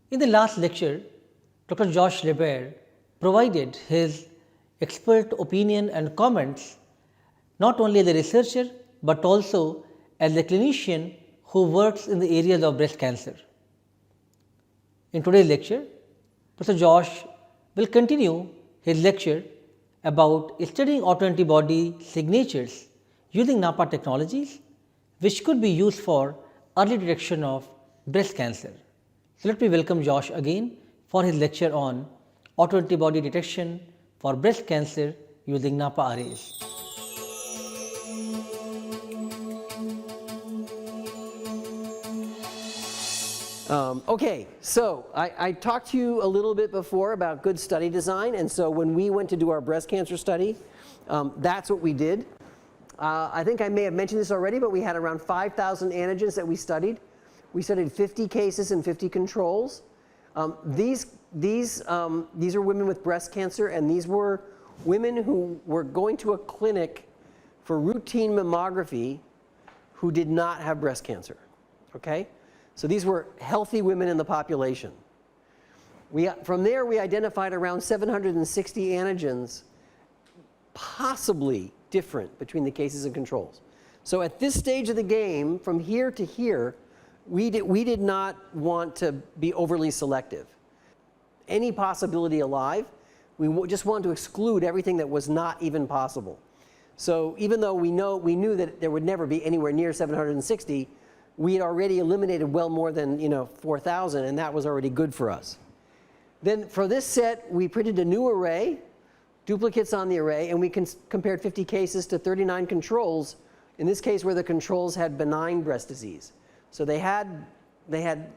In the last lecture, Dr. Josh Lebert provided his expert opinion and comments not only as a researcher but also as a clinician who works in the areas of breast cancer. In today's lecture, Professor Josh will continue his lecture about studying autoantibody signatures using NAPA technologies, which could be used for early detection of breast cancer. So, let me welcome Josh again for his lecture on autoantibody detection for breast cancer using NAPA arrays. Okay, so I talked to you a little bit before about good study design, and so when we went to do our breast cancer study, that's what we did. I think I may have mentioned this already, but we had around 5,000 antigens that we studied. We studied 50 cases and 50 controls. These are women with breast cancer, and these were women who were going to a clinic for routine mammography who did not have breast cancer. Okay? So these were healthy women in the population. From there, we identified around 760 antigens, possibly different between the cases and controls. So at this stage of the game, from here to here, we did not want to be overly selective. Any possibility alive, we just wanted to exclude everything that was not even possible. So even though we knew that there would never be anywhere near 760, we had already eliminated well more than 4,000, and that was already good for us. Then for this set, we printed a new array, duplicates on the array, and we compared 50 cases to 39 controls, in this case where the controls had benign breast disease. So they had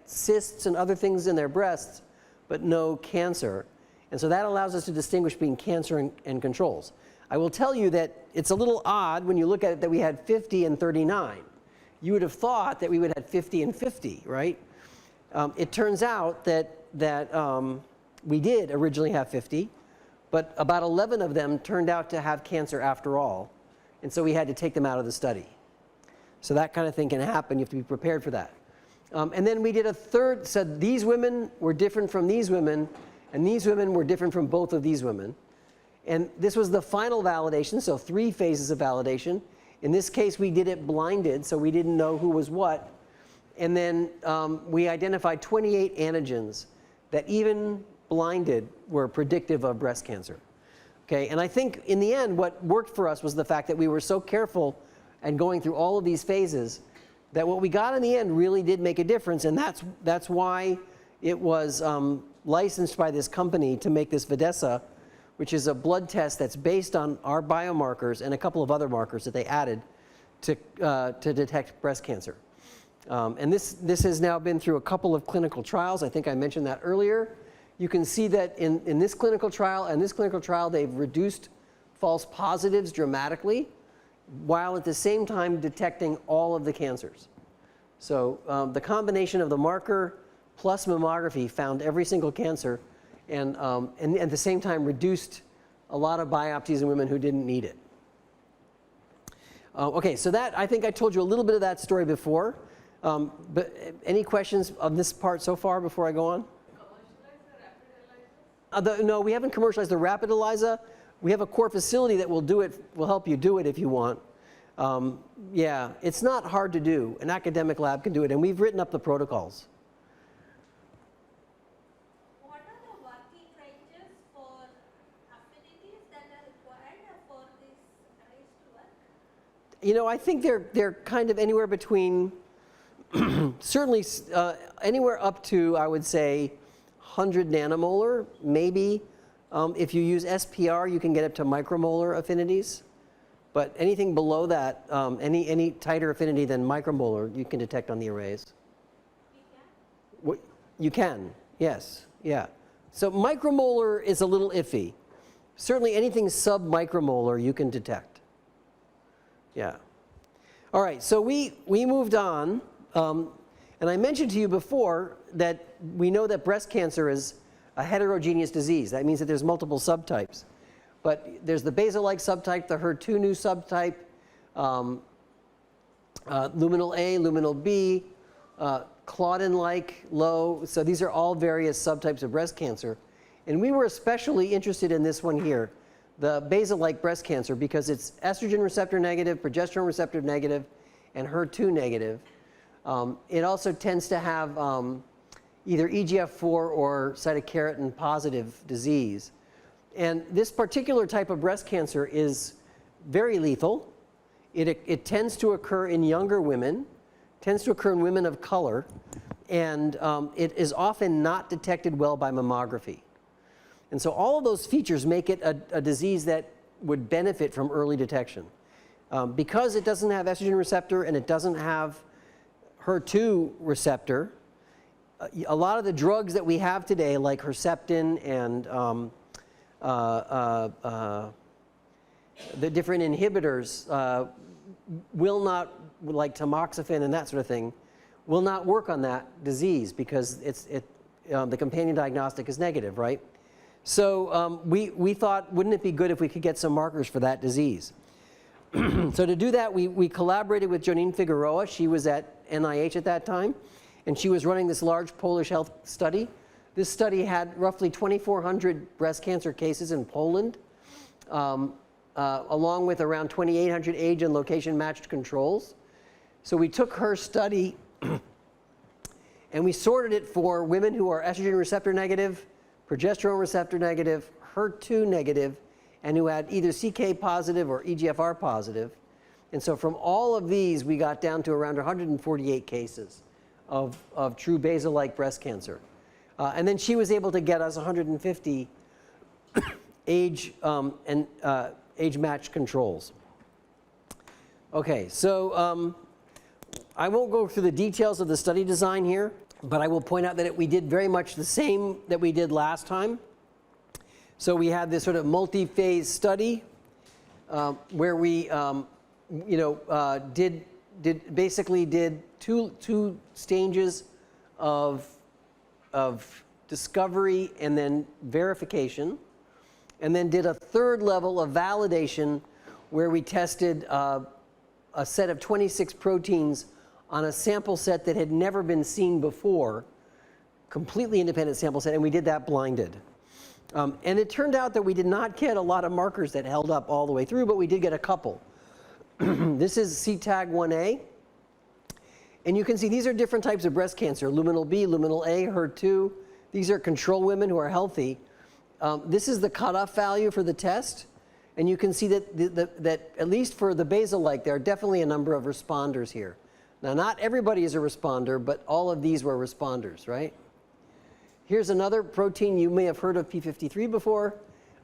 cysts and other things in their breasts, but no cancer. And so that allows us to distinguish between cancer and controls. I will tell you that it's a little odd when you look at it that we had 50 and 39. You would have thought that we would have 50 and 50, right? It turns out that we did originally have 50, but about 11 of them turned out to have cancer after all, and so we had to take them out of the study. So that kind of thing can happen. You have to be prepared for that. And then we did a third, said these women were different from these women, and these women were different from both of these women. And this was the final validation, so 3 phases of validation. In this case, we did it blinded, so we didn't know who was what. And then we identified 28 antigens that even blinded were predictive of breast cancer. Okay, and I think in the end, what worked for us was the fact that we were so careful and going through all of these phases that what we got in the end really did make a difference, and that's why it was licensed by this company to make this Videssa, which is a blood test that's based on our biomarkers and a couple of other markers that they added to detect breast cancer. And this has now been through a couple of clinical trials. I think I mentioned that earlier. You can see that in this clinical trial and this clinical trial, they've reduced false positives dramatically, while at the same time detecting all of the cancers. So the combination of the marker plus mammography found every single cancer, and at the same time reduced a lot of biopsies in women who didn't need it. Okay, so that, I think I told you a little bit of that story before. But any questions on this part so far before I go on? No, we haven't commercialized the rapid ELISA. We have a core facility that will do it, will help you do it if you want. Yeah, it's not hard to do. An academic lab can do it, and we've written up the protocols. What are the working ranges for affinities that are required for these arrays to work? I think they're kind of anywhere between, certainly anywhere up to, I would say, 100 nanomolar, maybe. If you use SPR, you can get up to micromolar affinities. But anything below that, any tighter affinity than micromolar, you can detect on the arrays. You can? You can, yes, yeah. So micromolar is a little iffy. Certainly anything sub-micromolar you can detect. Yeah. All right, so we moved on. And I mentioned to you before that we know that breast cancer is a heterogeneous disease. That means that there's multiple subtypes. But there's the basal-like subtype, the HER2 new subtype, luminal A, luminal B, Claudin-like low. So these are all various subtypes of breast cancer. And we were especially interested in this one here, the basal-like breast cancer, because it's estrogen receptor negative, progesterone receptor negative, and HER2 negative. It also tends to have either EGF4 or cytokeratin positive disease. And this particular type of breast cancer is very lethal. It tends to occur in younger women, tends to occur in women of color, and it is often not detected well by mammography. And so all of those features make it a disease that would benefit from early detection. Because it doesn't have estrogen receptor and it doesn't have HER2 receptor, a lot of the drugs that we have today, like Herceptin and the different inhibitors, will not, like tamoxifen and that sort of thing, will not work on that disease because the companion diagnostic is negative, right? So we thought, wouldn't it be good if we could get some markers for that disease? So to do that, we collaborated with Jonine Figueroa. She was at NIH at that time, and she was running this large Polish health study. This study had roughly 2,400 breast cancer cases in Poland, along with around 2,800 age and location matched controls. So we took her study and we sorted it for women who are estrogen receptor negative, progesterone receptor negative, HER2 negative, and who had either CK positive or EGFR positive. And so from all of these, we got down to around 148 cases of true basal-like breast cancer. And then she was able to get us 150 age and age-matched controls. Okay, so I won't go through the details of the study design here, but I will point out that we did very much the same that we did last time. So we had this sort of multi-phase study where we, basically did two stages of discovery and then verification, and then did a third level of validation where we tested a set of 26 proteins on a sample set that had never been seen before, completely independent sample set, and we did that blinded. And it turned out that we did not get a lot of markers that held up all the way through, but we did get a couple. This is CTAG1A. And you can see these are different types of breast cancer, luminal B, luminal A, HER2. These are control women who are healthy. This is the cutoff value for the test. And you can see that at least for the basal-like, there are definitely a number of responders here. Now, not everybody is a responder, but all of these were responders, right? Here's another protein. You may have heard of P53 before.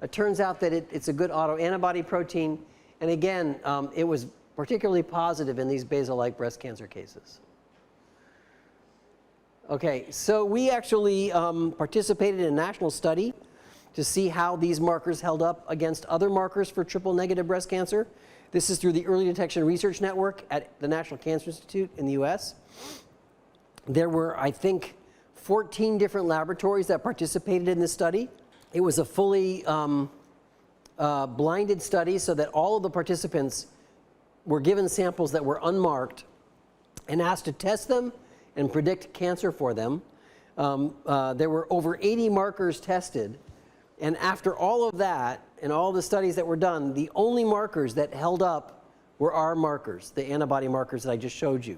It turns out that it's a good autoantibody protein. And again, it was particularly positive in these basal-like breast cancer cases. Okay, so we actually participated in a national study to see how these markers held up against other markers for triple-negative breast cancer. This is through the Early Detection Research Network at the National Cancer Institute in the US. There were, I think, 14 different laboratories that participated in this study. It was a fully blinded study so that all of the participants were given samples that were unmarked and asked to test them and predict cancer for them. There were over 80 markers tested. And after all of that, and all the studies that were done, the only markers that held up were our markers, the antibody markers that I just showed you.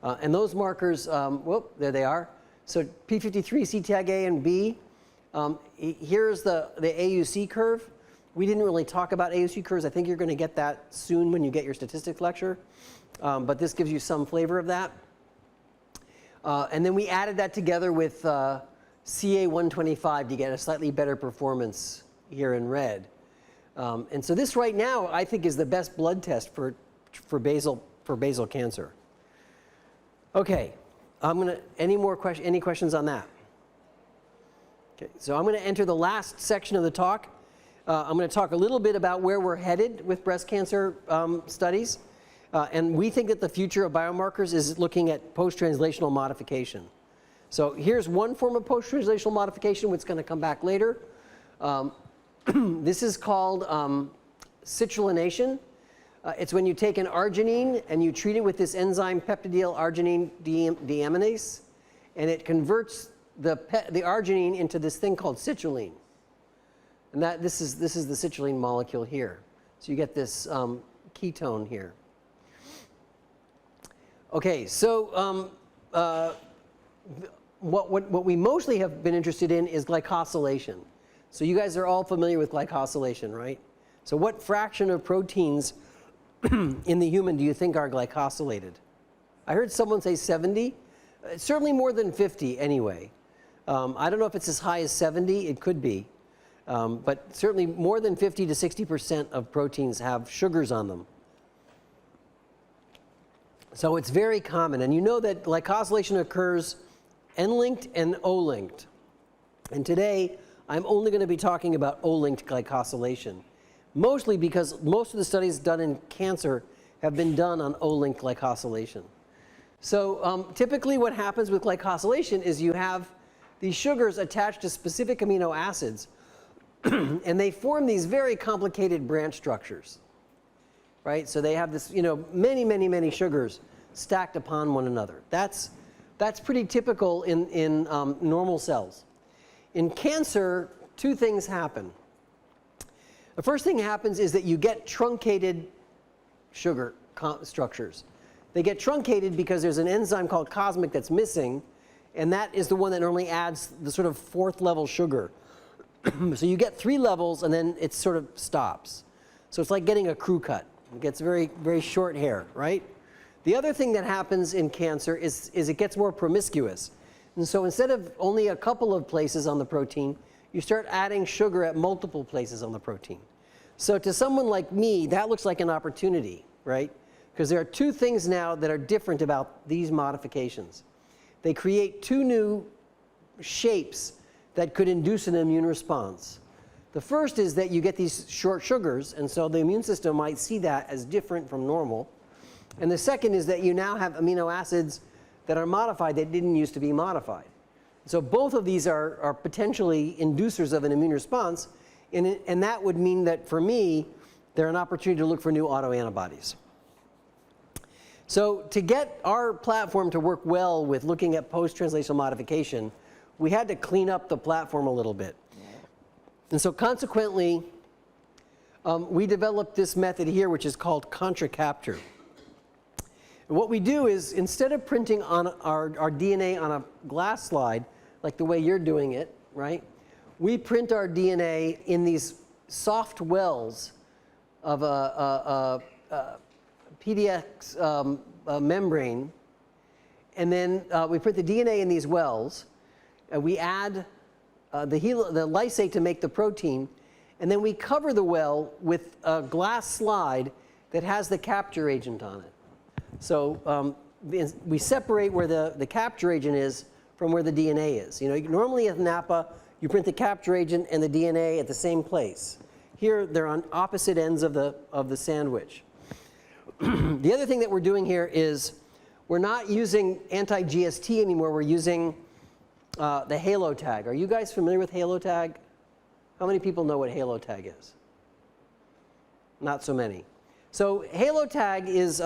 And those markers, whoop, there they are. So P53, CTAG-A, and B. Here's the AUC curve. We didn't really talk about AUC curves. I think you're going to get that soon when you get your statistics lecture. But this gives you some flavor of that. And then we added that together with CA125 to get a slightly better performance here in red. And so this right now, I think, is the best blood test for basal cancer. Okay, any questions on that? Okay, so I'm going to enter the last section of the talk. I'm going to talk a little bit about where we're headed with breast cancer studies. And we think that the future of biomarkers is looking at post-translational modification. So here's one form of post-translational modification, which is going to come back later. This is called citrullination. It's when you take an arginine and you treat it with this enzyme peptidyl arginine deaminase, and it converts the arginine into this thing called citrulline. And this is the citrulline molecule here. So you get this ketone here. Okay, so what we mostly have been interested in is glycosylation. So you guys are all familiar with glycosylation, right? So what fraction of proteins in the human do you think are glycosylated? I heard someone say 70. It's certainly more than 50 anyway. I don't know if it's as high as 70. It could be. But certainly more than 50 to 60% of proteins have sugars on them. So it's very common. And you know that glycosylation occurs N-linked and O-linked. And today, I'm only going to be talking about O-linked glycosylation, mostly because most of the studies done in cancer have been done on O-linked glycosylation. So typically what happens with glycosylation is you have these sugars attached to specific amino acids, and they form these very complicated branch structures, right? So they have this, many sugars stacked upon one another. That's pretty typical in normal cells. In cancer, two things happen. The first thing happens is that you get truncated sugar structures. They get truncated because there's an enzyme called cosmic that's missing, and that is the one that normally adds the sort of fourth level sugar. So you get 3 levels and then it sort of stops. So it's like getting a crew cut. It gets very, very short hair, right? The other thing that happens in cancer is it gets more promiscuous. And so instead of only a couple of places on the protein, you start adding sugar at multiple places on the protein. So to someone like me, that looks like an opportunity, right? Because there are 2 things now that are different about these modifications. They create 2 new shapes that could induce an immune response. The first is that you get these short sugars, and so the immune system might see that as different from normal. And the second is that you now have amino acids that are modified that didn't used to be modified. So both of these are potentially inducers of an immune response, and that would mean that for me, they're an opportunity to look for new autoantibodies. So to get our platform to work well with looking at post-translational modification, we had to clean up the platform a little bit. And so consequently, we developed this method here, which is called contra-capture. And what we do is, instead of printing on our DNA on a glass slide, like the way you're doing it, right? We print our DNA in these soft wells of a PDX membrane. And then we print the DNA in these wells. And we add the lysate to make the protein. And then we cover the well with a glass slide that has the capture agent on it. So we separate where the capture agent is from where the DNA is. Normally at Napa, you print the capture agent and the DNA at the same place. Here, they're on opposite ends of the sandwich. The other thing that we're doing here is we're not using anti-GST anymore. We're using the halo tag. Are you guys familiar with halo tag? How many people know what halo tag is? Not so many. So halo tag is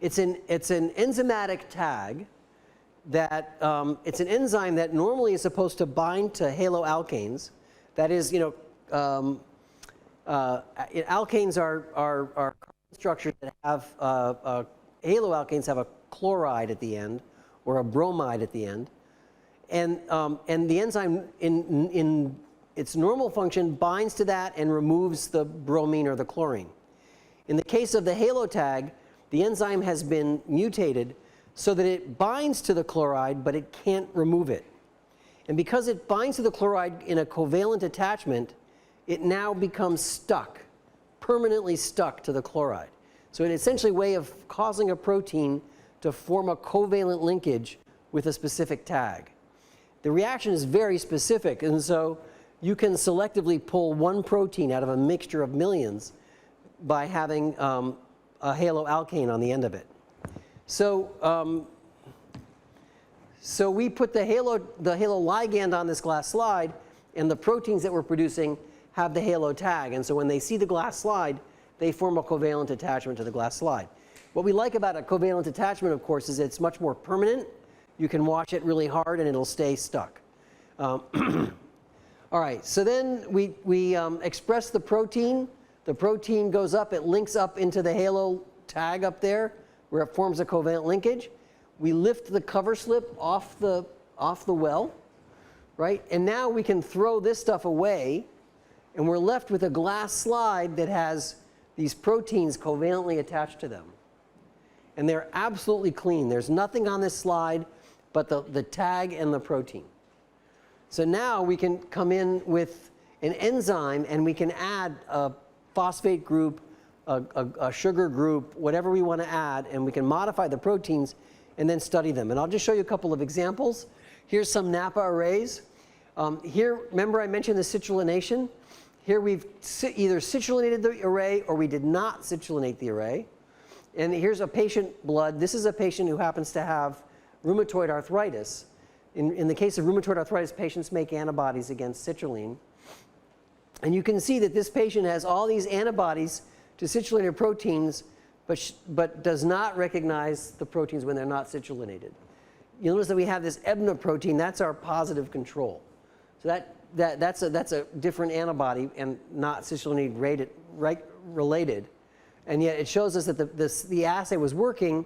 it's an enzymatic tag that it's an enzyme that normally is supposed to bind to haloalkanes. That is, alkanes are carbon structures that have haloalkanes have a chloride at the end or a bromide at the end, and the enzyme in its normal function binds to that and removes the bromine or the chlorine. In the case of the halo tag, the enzyme has been mutated so that it binds to the chloride, but it can't remove it. And because it binds to the chloride in a covalent attachment, it now becomes stuck, permanently stuck to the chloride. So it's essentially a way of causing a protein to form a covalent linkage with a specific tag. The reaction is very specific, and so you can selectively pull one protein out of a mixture of millions by having a haloalkane on the end of it. So, so we put the halo ligand on this glass slide, and the proteins that we're producing have the halo tag. And so when they see the glass slide, they form a covalent attachment to the glass slide. What we like about a covalent attachment, of course, is it's much more permanent. You can wash it really hard and it'll stay stuck. All right, so then we express the protein. The protein goes up, it links up into the halo tag up there where it forms a covalent linkage. We lift the cover slip off the well, right? And now we can throw this stuff away, and we're left with a glass slide that has these proteins covalently attached to them. And they're absolutely clean. There's nothing on this slide but the tag and the protein. So now we can come in with an enzyme and we can add a phosphate group, a sugar group, whatever we want to add, and we can modify the proteins and then study them. And I'll just show you a couple of examples. Here's some Napa arrays. Here, remember I mentioned the citrullination. Here we've either citrulinated the array or we did not citrullinate the array. And here's a patient blood. This is a patient who happens to have rheumatoid arthritis. In the case of rheumatoid arthritis, patients make antibodies against citrulline. And you can see that this patient has all these antibodies to citrulinated proteins, but does not recognize the proteins when they're not citrulinated. You'll notice that we have this EBNA protein. That's our positive control. So that's a different antibody and not citrullinate related. And yet it shows us that the assay was working,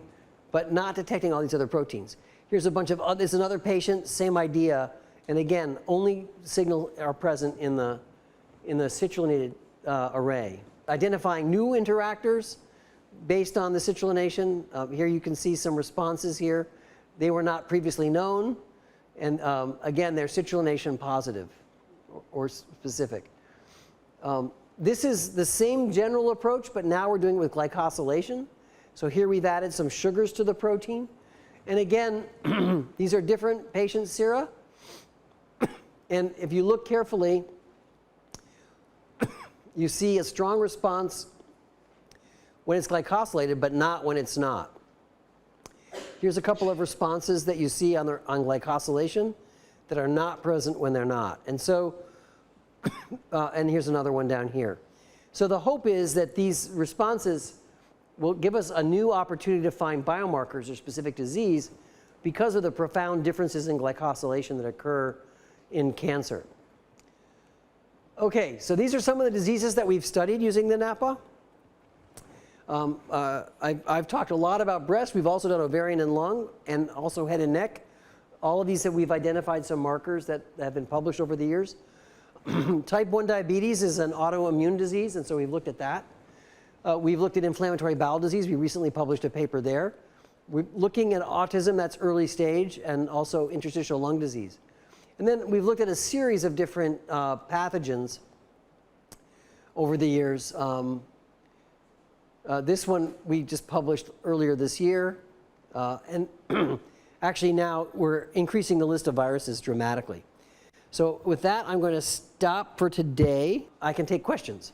but not detecting all these other proteins. Here's a bunch of other, this is another patient, same idea. And again, only signal are present in the citrulinated array. Identifying new interactors based on the citrullination. Here you can see some responses here. They were not previously known. And again, they're citrullination positive or specific. This is the same general approach, but now we're doing it with glycosylation. So here we've added some sugars to the protein. And again, these are different patient sera. And if you look carefully, you see a strong response when it's glycosylated, but not when it's not. Here's a couple of responses that you see on glycosylation that are not present when they're not. And so, and here's another one down here. So the hope is that these responses will give us a new opportunity to find biomarkers or specific disease because of the profound differences in glycosylation that occur in cancer. Okay, so these are some of the diseases that we've studied using the NAPA. I've talked a lot about breast. We've also done ovarian and lung, and also head and neck. All of these that we've identified some markers that have been published over the years. Type 1 diabetes is an autoimmune disease, and so we've looked at that. We've looked at inflammatory bowel disease. We recently published a paper there. We're looking at autism, that's early stage, and also interstitial lung disease. And then we've looked at a series of different pathogens over the years. This one we just published earlier this year. And actually now we're increasing the list of viruses dramatically. So with that, I'm going to stop for today. I can take questions.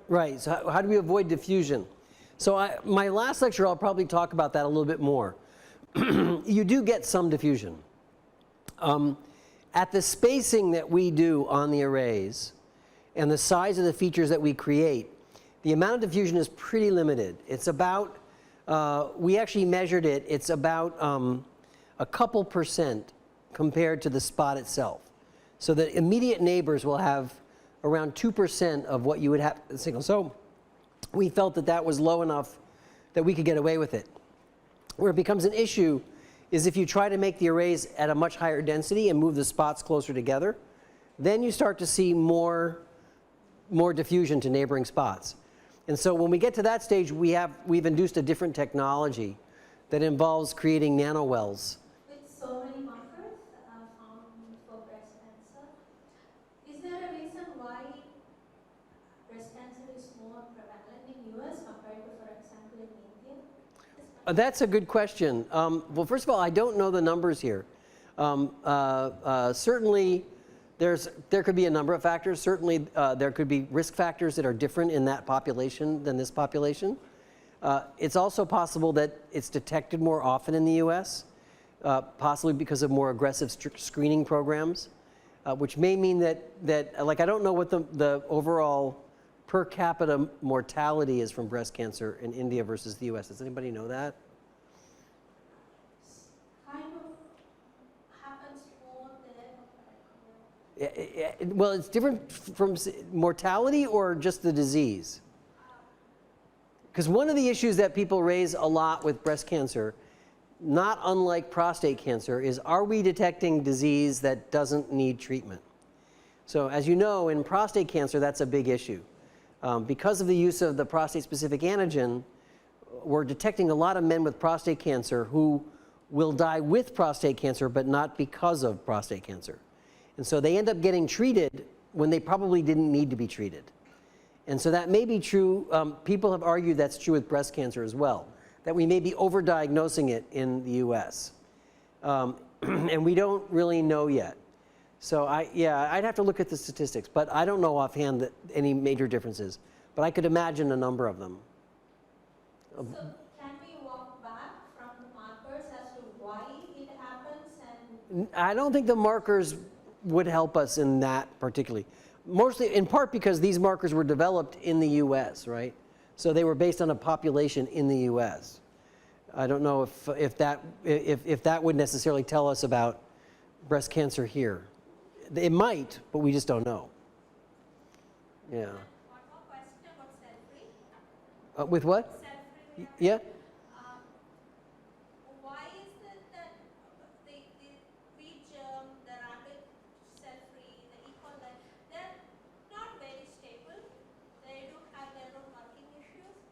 Right. So how do we avoid diffusion? So my last lecture, I'll probably talk about that a little bit more. You do get some diffusion. At the spacing that we do on the arrays and the size of the features that we create, the amount of diffusion is pretty limited. It's about, we actually measured it, it's about a couple percent compared to the spot itself. So the immediate neighbors will have around 2% of what you would have in the signal. So we felt that that was low enough that we could get away with it. Where it becomes an issue is if you try to make the arrays at a much higher density and move the spots closer together, then you start to see more diffusion to neighboring spots. And so when we get to that stage, we've induced a different technology that involves creating nanowells. With so many markers found for breast cancer, is there a reason why breast cancer is more prevalent in US compared to, for example, in India? That's a good question. Well, first of all, I don't know the numbers here. Certainly, there could be a number of factors. Certainly, there could be risk factors that are different in that population than this population. It's also possible that it's detected more often in the U.S., possibly because of more aggressive screening programs, which may mean that like I don't know what the overall per capita mortality is from breast cancer in India versus the U.S. Does anybody know that? Kind of happens more there. Well, it's different from mortality or just the disease? Because one of the issues that people raise a lot with breast cancer, not unlike prostate cancer, is are we detecting disease that doesn't need treatment? So as you know, in prostate cancer, that's a big issue. Because of the use of the prostate-specific antigen, we're detecting a lot of men with prostate cancer who will die with prostate cancer, but not because of prostate cancer. And so they end up getting treated when they probably didn't need to be treated. And so that may be true. People have argued that's true with breast cancer as well, that we may be overdiagnosing it in the US. And we don't really know yet. So I'd have to look at the statistics, but I don't know offhand that any major differences. But I could imagine a number of them. So can we walk back from the markers as to why it happens? And I don't think the markers would help us in that particularly. Mostly, in part because these markers were developed in the US, right? So they were based on a population in the US. I don't know if that would necessarily tell us about breast cancer here. It might, but we just don't know. Yeah. one more question about cell-free. With what? Cell-free. Yeah. Why is it that the wheat germ, the rabbit cell-free, the E. coli, they're not very stable. They do have their own working issues.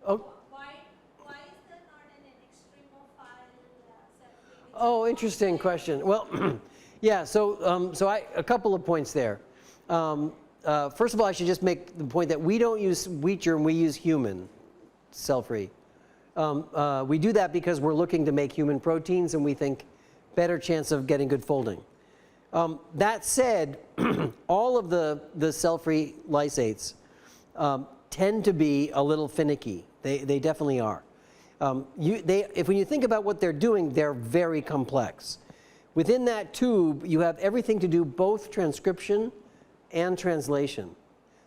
Oh. Why is there not an extremophile cell-free? Oh, interesting question. Well, yeah. So a couple of points there. First of all, I should just make the point that we don't use wheat germ. We use human cell-free. We do that because we're looking to make human proteins, and we think better chance of getting good folding. That said, all of the cell-free lysates tend to be a little finicky. They definitely are. When you think about what they're doing, they're very complex. Within that tube, you have everything to do both transcription and translation.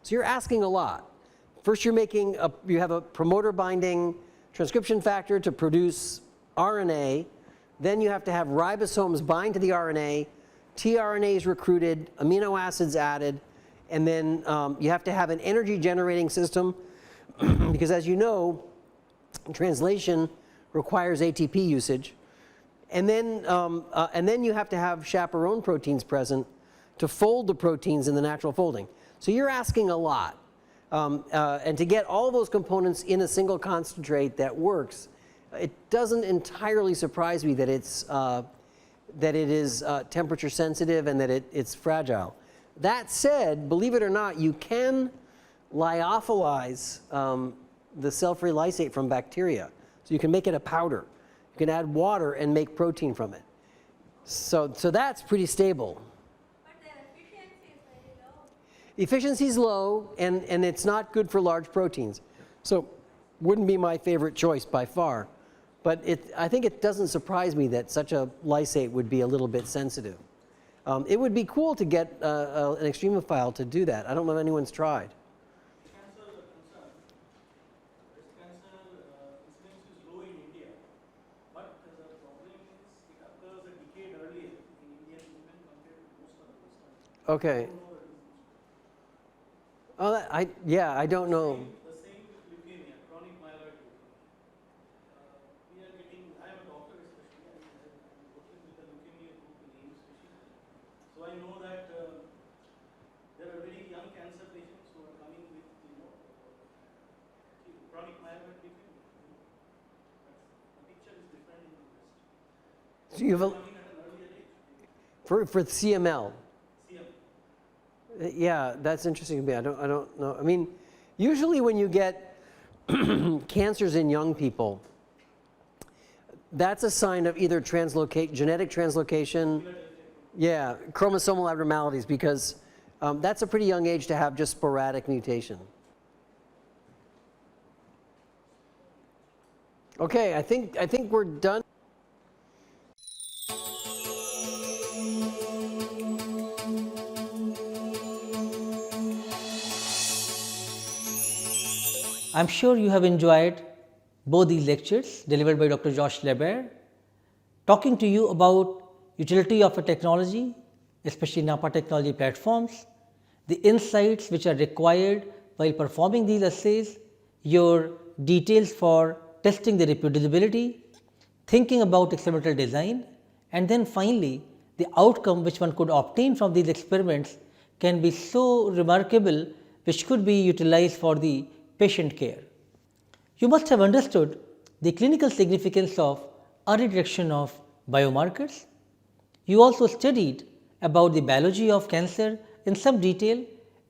So you're asking a lot. First, you have a promoter binding transcription factor to produce RNA. Then you have to have ribosomes bind to the RNA, tRNAs recruited, amino acids added, and then you have to have an energy generating system because, as you know, translation requires ATP usage. And then you have to have chaperone proteins present to fold the proteins in the natural folding. So you're asking a lot. And to get all those components in a single concentrate that works, it doesn't entirely surprise me that it is temperature sensitive and that it's fragile. That said, believe it or not, you can lyophilize the cell-free lysate from bacteria. So you can make it a powder. You can add water and make protein from it. So that's pretty stable. But their efficiency is very low. The efficiency is low, and it's not good for large proteins. So wouldn't be my favorite choice by far. But I think it doesn't surprise me that such a lysate would be a little bit sensitive. It would be cool to get an extremophile to do that. I don't know if anyone's tried. Okay. Oh, I don't know. The same with leukemia, chronic myeloid leukemia. We are getting, I am a doctor especially, I'm working with the leukemia group in AIMS especially. So I know that there are very young cancer patients who are coming with, chronic myeloid leukemia. The picture is different in the West. So you have Coming at an earlier age. for CML. CM. Yeah, that's interesting to me. I don't know. I mean, usually when you get cancers in young people, That's a sign of either genetic translocation, yeah, chromosomal abnormalities, because that's a pretty young age to have just sporadic mutation. Okay, I think we're done. I'm sure you have enjoyed both these lectures delivered by Dr. Josh Leber, talking to you about utility of a technology, especially NAPA technology platforms, the insights which are required while performing these assays, your details for testing the reproducibility, thinking about experimental design, and then finally the outcome which one could obtain from these experiments can be so remarkable, which could be utilized for the patient care. You must have understood the clinical significance of early detection of biomarkers. You also studied about the biology of cancer in some detail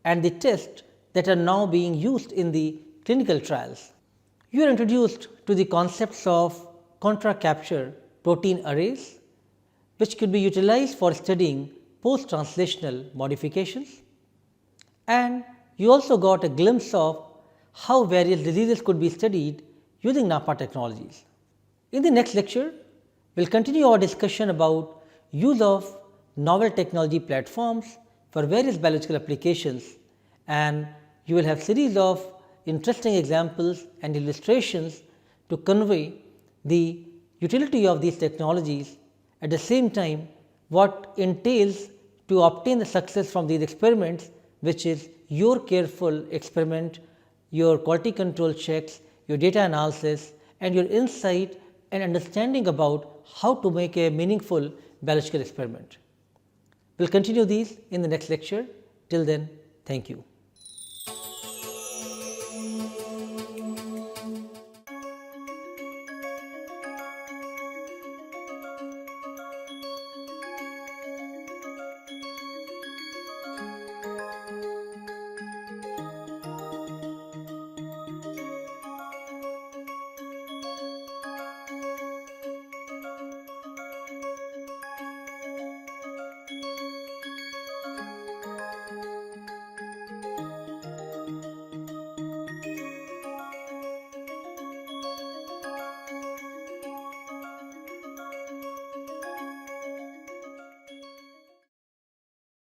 and the tests that are now being used in the clinical trials. You are introduced to the concepts of contra-capture protein arrays, which could be utilized for studying post-translational modifications, and you also got a glimpse of how various diseases could be studied using NAPA technologies. In the next lecture, we will continue our discussion about use of novel technology platforms for various biological applications, and you will have series of interesting examples and illustrations to convey the utility of these technologies, at the same time what entails to obtain the success from these experiments, which is your careful experiment, your quality control checks, your data analysis, and your insight and understanding about how to make a meaningful biological experiment. We will continue these in the next lecture. Till then, thank you.